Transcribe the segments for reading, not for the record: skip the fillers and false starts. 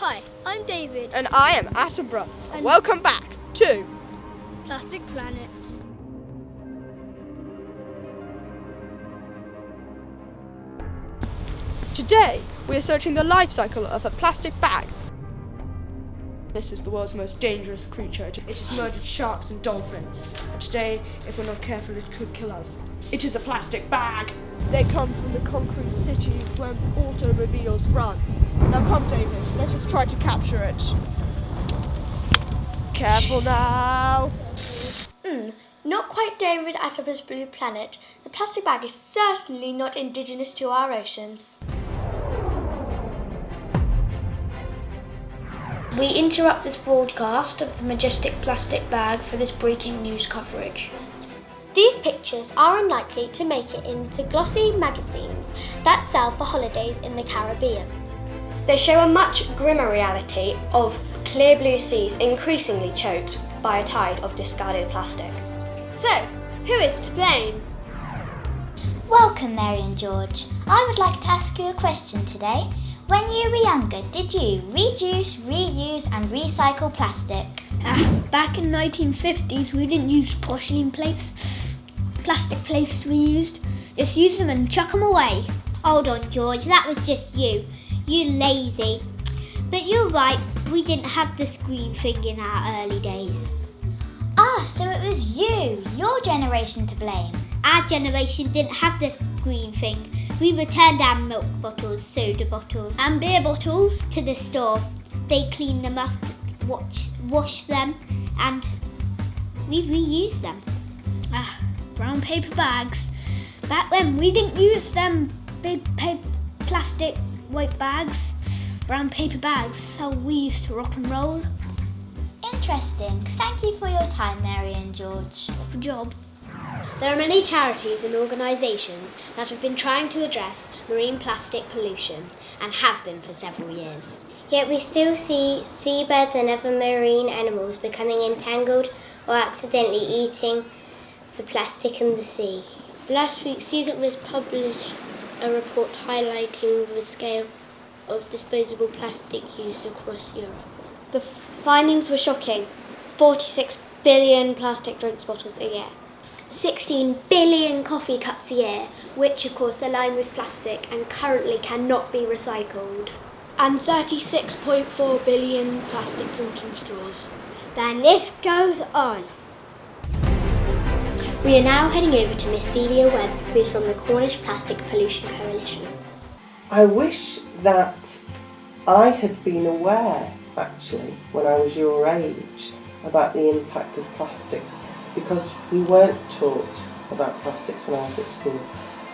Hi, I'm David. And I am Attenborough. And welcome back to Plastic Planet. Today, we are searching the life cycle of a plastic bag. This is the world's most dangerous creature. It has murdered sharks and dolphins. And today, if we're not careful, it could kill us. It is a plastic bag. They come from the concrete cities where automobiles run. Now come, David, let us try to capture it. Careful now. Not quite David Attenborough's blue planet. The plastic bag is certainly not indigenous to our oceans. We interrupt this broadcast of the majestic plastic bag for this breaking news coverage. These pictures are unlikely to make it into glossy magazines that sell for holidays in the Caribbean. They show a much grimmer reality of clear blue seas increasingly choked by a tide of discarded plastic. So, who is to blame? Welcome, Mary and George. I would like to ask you a question today. When you were younger, did you reduce, reuse and recycle plastic? Back in the 1950s, we didn't use porcelain plates. Plastic plates we used. Just use them and chuck them away. Hold on, George, that was just you. You lazy. But you're right, we didn't have this green thing in our early days. Ah, so it was you, your generation to blame. Our generation didn't have this green thing. We returned our milk bottles, soda bottles And beer bottles. to the store. They cleaned them up, washed them, and we reused them. Brown paper bags. Back then, we didn't use them big plastic white bags. Brown paper bags. That's how we used to rock and roll. Interesting. Thank you for your time, Mary and George. Good job. There are many charities and organisations that have been trying to address marine plastic pollution and have been for several years. Yet we still see seabirds and other marine animals becoming entangled or accidentally eating the plastic in the sea. Last week, Seasonrisk published a report highlighting the scale of disposable plastic used across Europe. The findings were shocking. 46 billion plastic drinks bottles a year. 16 billion coffee cups a year, which of course are lined with plastic and currently cannot be recycled. And 36.4 billion plastic drinking straws. Then this goes on. We are now heading over to Miss Delia Webb, who is from the Cornish Plastic Pollution Coalition. I wish that I had been aware, actually, when I was your age, about the impact of plastics, because we weren't taught about plastics when I was at school.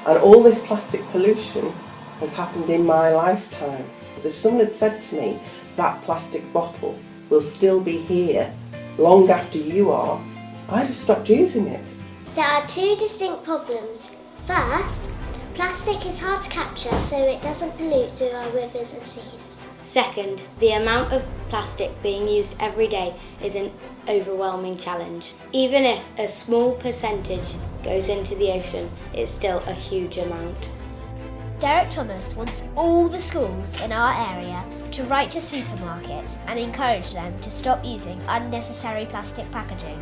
And all this plastic pollution has happened in my lifetime. As if someone had said to me, that plastic bottle will still be here long after you are, I'd have stopped using it. There are two distinct problems. First, plastic is hard to capture, so it doesn't pollute through our rivers and seas. Second, the amount of plastic being used every day is an overwhelming challenge. Even if a small percentage goes into the ocean, it's still a huge amount. Derek Thomas wants all the schools in our area to write to supermarkets and encourage them to stop using unnecessary plastic packaging.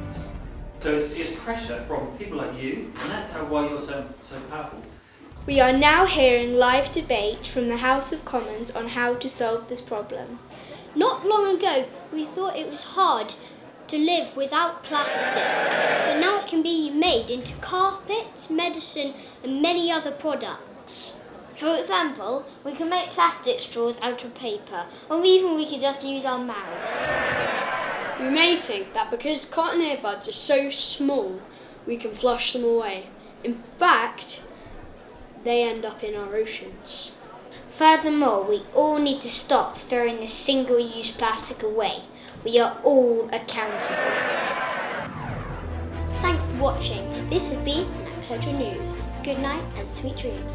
So it's pressure from people like you, and that's why you're so powerful. We are now hearing live debate from the House of Commons on how to solve this problem. Not long ago, we thought it was hard to live without plastic, but now it can be made into carpet, medicine, and many other products. For example, we can make plastic straws out of paper, or even we could just use our mouths. You may think that because cotton earbuds are so small, we can flush them away. In fact, they end up in our oceans. Furthermore, we all need to stop throwing this single-use plastic away. We are all accountable. Thanks for watching. This has been Nancledra News. Good night and sweet dreams.